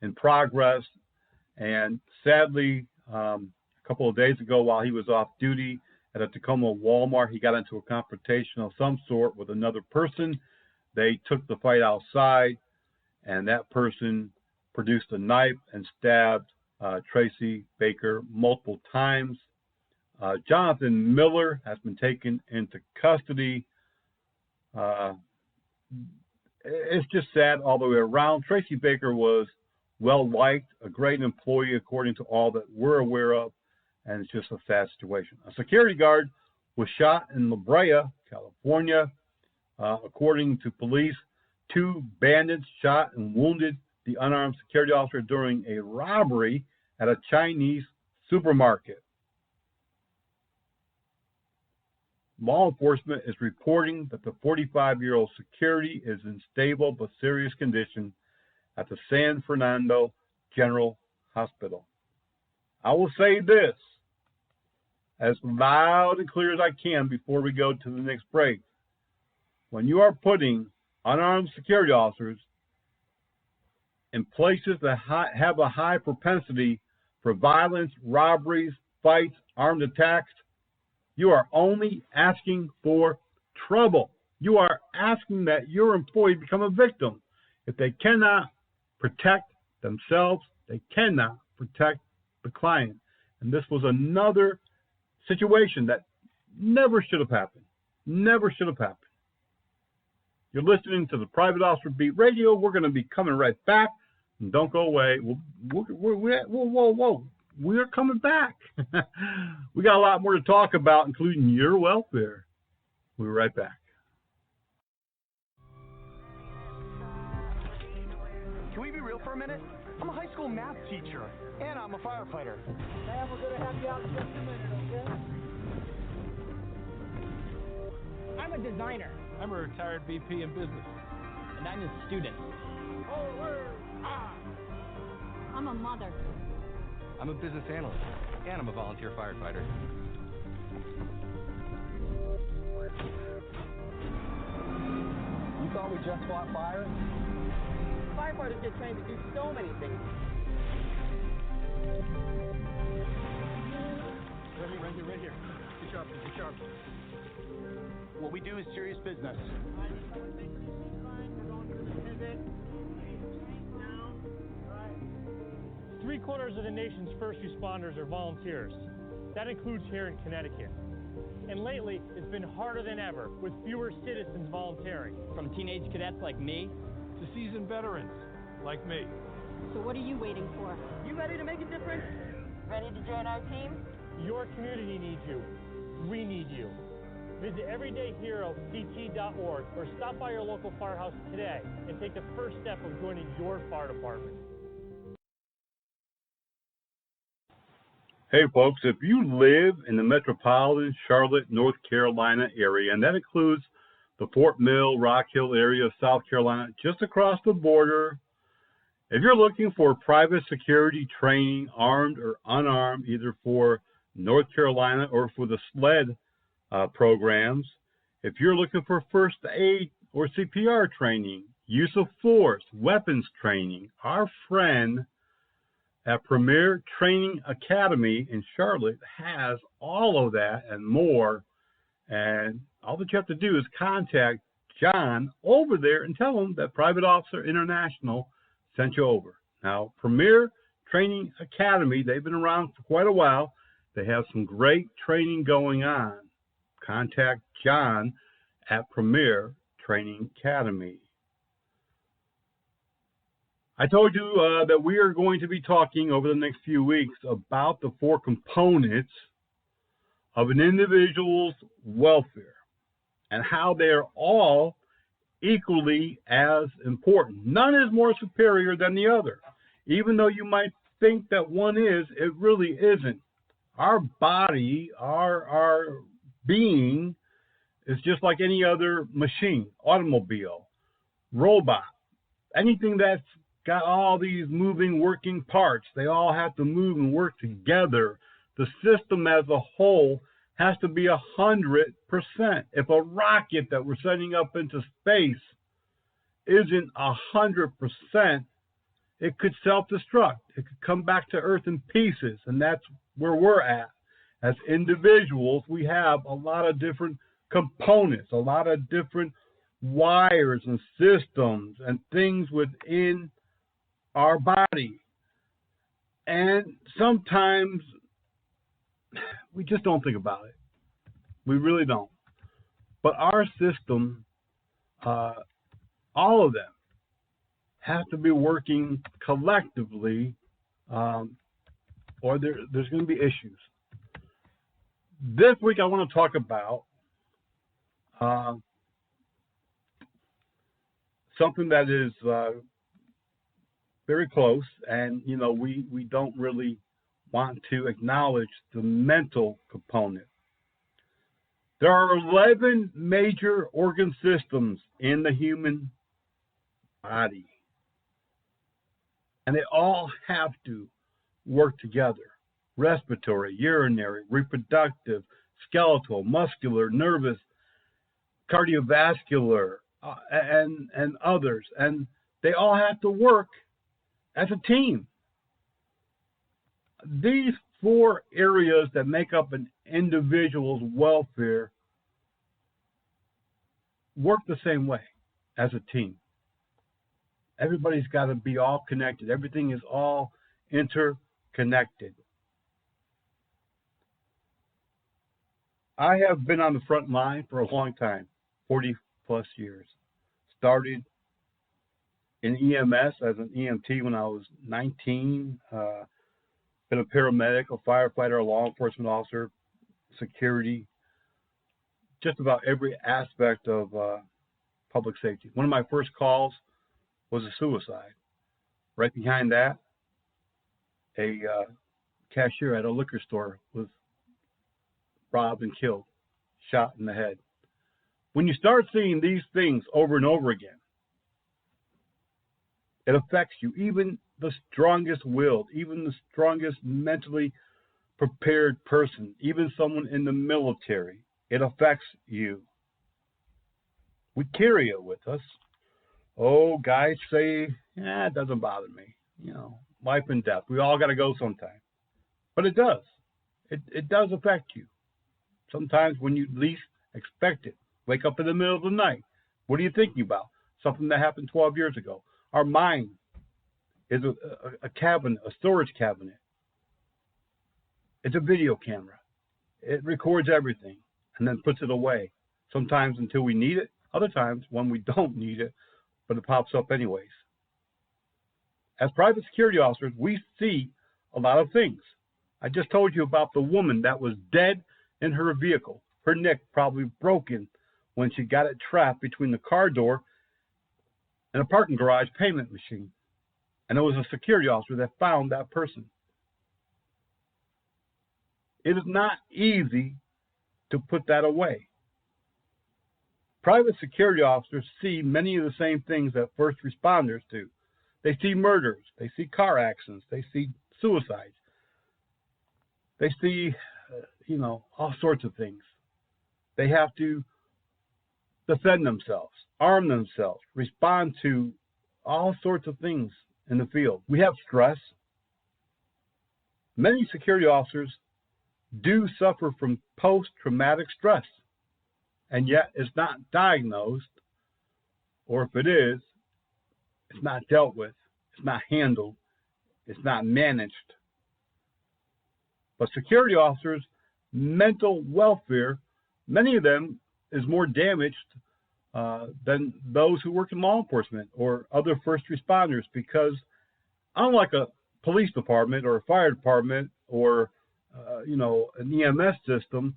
in progress. And sadly, a couple of days ago, while he was off duty at a Tacoma Walmart, he got into a confrontation of some sort with another person. They took the fight outside, and that person produced a knife and stabbed Tracy Baker multiple times. Jonathan Miller has been taken into custody. It's just sad all the way around. Tracy Baker was well-liked, a great employee according to all that we're aware of, and it's just a sad situation. A security guard was shot in La Brea, California. According to police, 2 bandits shot and wounded the unarmed security officer during a robbery at a Chinese supermarket. Law enforcement is reporting that the 45-year-old security is in stable but serious condition at the San Fernando General Hospital. I will say this as loud and clear as I can before we go to the next break. When you are putting unarmed security officers in places that have a high propensity for violence, robberies, fights, armed attacks, you are only asking for trouble. You are asking that your employee become a victim. If they cannot protect themselves, they cannot protect the client. And this was another situation that never should have happened. Never should have happened. You're listening to the Private Officer Beat Radio. We're going to be coming right back. And don't go away. We're coming back. We got a lot more to talk about, including your welfare. We'll be right back. Can we be real for a minute? I'm a high school math teacher, and I'm a firefighter. Man, we're going to have you out in just a minute, okay? I'm a designer. I'm a retired VP in business. and I'm a student. I'm a mother. I'm a business analyst, and I'm a volunteer firefighter. You thought we just fought fire? Firefighters get trained to do so many things. Right here. Be sharp, be sharp. What we do is serious business. Three-quarters of the nation's first responders are volunteers. That includes here in Connecticut. And lately, it's been harder than ever, with fewer citizens volunteering. From teenage cadets like me to seasoned veterans like me. So what are you waiting for? You ready to make a difference? Ready to join our team? Your community needs you. We need you. Visit everydayherocT.org or stop by your local firehouse today and take the first step of joining your fire department. Hey folks, if you live in the metropolitan Charlotte, North Carolina area, and that includes the Fort Mill, Rock Hill area of South Carolina, just across the border, if you're looking for private security training, armed or unarmed, either for North Carolina or for the SLED programs, if you're looking for first aid or CPR training, use of force, weapons training, our friend at Premier Training Academy in Charlotte has all of that and more. And all that you have to do is contact John over there and tell him that Private Officer International sent you over. Now, Premier Training Academy, they've been around for quite a while. They have some great training going on. Contact John at Premier Training Academy. I told you that we are going to be talking over the next few weeks about the four components of an individual's welfare and how they're all equally as important. None is more superior than the other. Even though you might think that one is, it really isn't. Our body, our being is just like any other machine, automobile, robot, anything that's got all these moving, working parts. They all have to move and work together. The system as a whole has to be 100%. If a rocket that we're sending up into space isn't 100%, it could self-destruct. It could come back to Earth in pieces, and that's where we're at. As individuals, we have a lot of different components, a lot of different wires and systems and things within our body. And sometimes we just don't think about it. We really don't. But our system, all of them, have to be working collectively, or there's going to be issues. This week I want to talk about something that is very close, and we don't really want to acknowledge the mental component. There are 11 major organ systems in the human body, and they all have to work together. Respiratory, urinary, reproductive, skeletal, muscular, nervous, cardiovascular, and others. And they all have to work as a team. These four areas that make up an individual's welfare work the same way as a team. Everybody's got to be all connected. Everything is all interconnected. I have been on the front line for a long time, 40 plus years. Started in EMS as an EMT when I was 19. Been a paramedic, a firefighter, a law enforcement officer, security, just about every aspect of public safety. One of my first calls was a suicide. Right behind that, a cashier at a liquor store was robbed and killed, shot in the head. When you start seeing these things over and over again, It affects you. Even the strongest willed, even the strongest mentally prepared person, even someone in the military, it affects you. We carry it with us. Oh, guys say, it doesn't bother me. Life and death. We all got to go sometime. But it does. It does affect you. Sometimes when you least expect it. Wake up in the middle of the night. What are you thinking about? Something that happened 12 years ago. Our mind is a cabinet, a storage cabinet. It's a video camera. It records everything and then puts it away. Sometimes until we need it. Other times when we don't need it, but it pops up anyways. As private security officers, we see a lot of things. I just told you about the woman that was dead in her vehicle. Her neck probably broken when she got it trapped between the car door and a parking garage payment machine. And it was a security officer that found that person. It is not easy to put that away. Private security officers see many of the same things that first responders do. They see murders. They see car accidents. They see suicides. They see, all sorts of things. They have to defend themselves, arm themselves, respond to all sorts of things in the field. We have stress. Many security officers do suffer from post-traumatic stress, and yet it's not diagnosed, or if it is, it's not dealt with, it's not handled, it's not managed. But security officers' mental welfare, many of them is more damaged than those who work in law enforcement or other first responders, because unlike a police department or a fire department or an EMS system,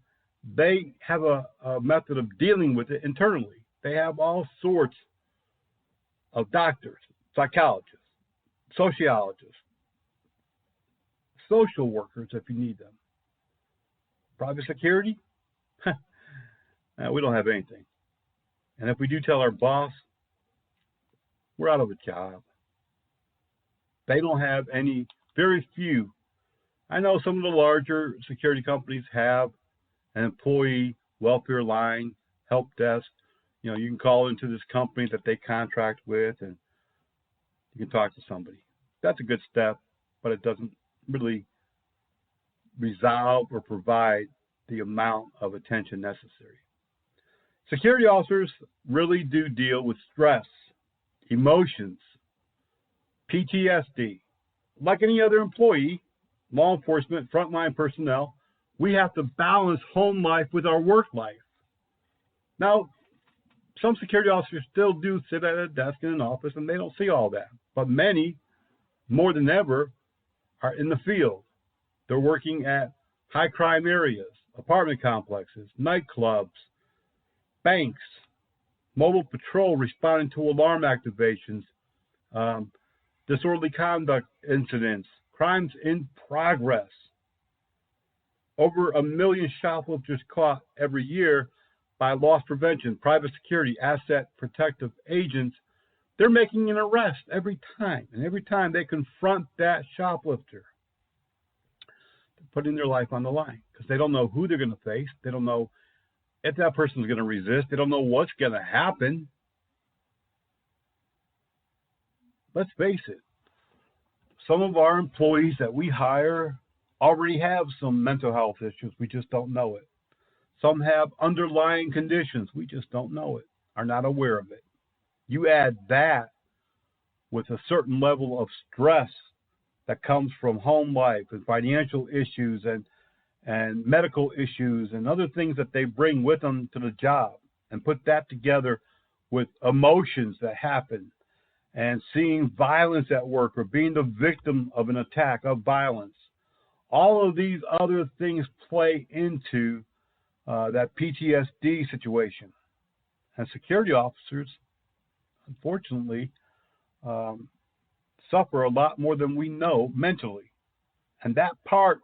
they have a method of dealing with it internally. They have all sorts of doctors, psychologists, sociologists, social workers if you need them. Private security? We don't have anything. And if we do tell our boss, we're out of a job. They don't have any, very few. I know some of the larger security companies have an employee welfare line, help desk. You can call into this company that they contract with and you can talk to somebody. That's a good step, but it doesn't really resolve or provide the amount of attention necessary. Security officers really do deal with stress, emotions, PTSD. Like any other employee, law enforcement, frontline personnel, we have to balance home life with our work life. Now, some security officers still do sit at a desk in an office and they don't see all that. But many, more than ever, are in the field. They're working at high crime areas, apartment complexes, nightclubs, banks, mobile patrol responding to alarm activations, disorderly conduct incidents, crimes in progress. Over 1 million shoplifters caught every year by loss prevention, private security, asset protective agents. They're making an arrest every time. And every time they confront that shoplifter, they're putting their life on the line because they don't know who they're going to face. They don't know if that person's going to resist. They don't know what's going to happen. Let's face it. Some of our employees that we hire already have some mental health issues. We just don't know it. Some have underlying conditions. We just don't know it, are not aware of it. You add that with a certain level of stress that comes from home life and financial issues and medical issues and other things that they bring with them to the job, and put that together with emotions that happen and seeing violence at work or being the victim of an attack of violence. All of these other things play into that PTSD situation. And security officers, unfortunately, suffer a lot more than we know mentally. And that part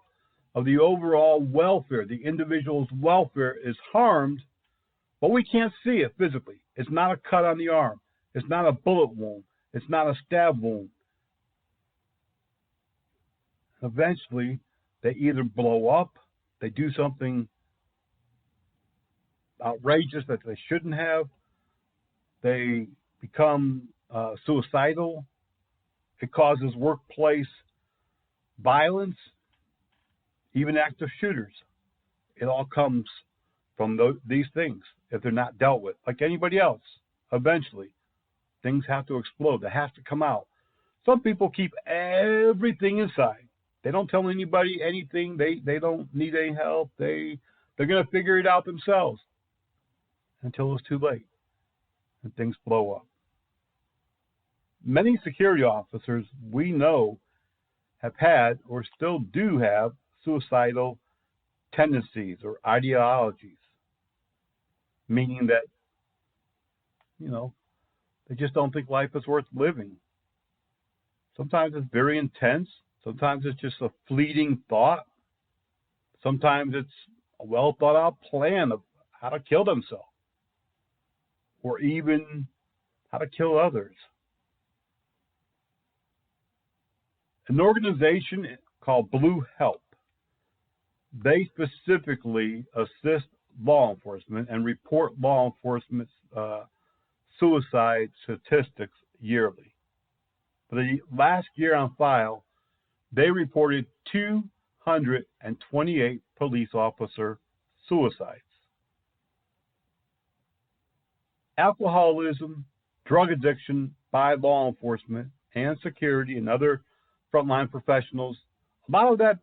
of the overall welfare, the individual's welfare, is harmed, but we can't see it physically. It's not a cut on the arm. It's not a bullet wound. It's not a stab wound. Eventually, they either blow up, they do something outrageous that they shouldn't have, they become suicidal, it causes workplace violence, even active shooters. It all comes from these things if they're not dealt with. Like anybody else, eventually, things have to explode. They have to come out. Some people keep everything inside. They don't tell anybody anything. They don't need any help. They're going to figure it out themselves until it's too late and things blow up. Many security officers we know have had or still do have suicidal tendencies or ideologies, meaning that, they just don't think life is worth living. Sometimes it's very intense. Sometimes it's just a fleeting thought. Sometimes it's a well thought out plan of how to kill themselves or even how to kill others. An organization called Blue Help, they specifically assist law enforcement and report law enforcement suicide statistics yearly. For the last year on file, they reported 228 police officer suicides. Alcoholism, drug addiction by law enforcement and security and other frontline professionals, a lot of that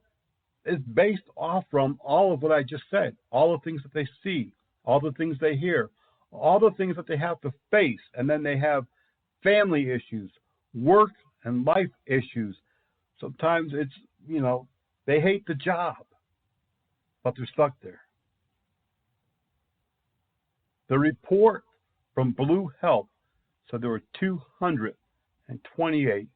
is based off from all of what I just said, all the things that they see, all the things they hear, all the things that they have to face, and then they have family issues, work and life issues. Sometimes it's, they hate the job, but they're stuck there. The report from Blue Help said there were 228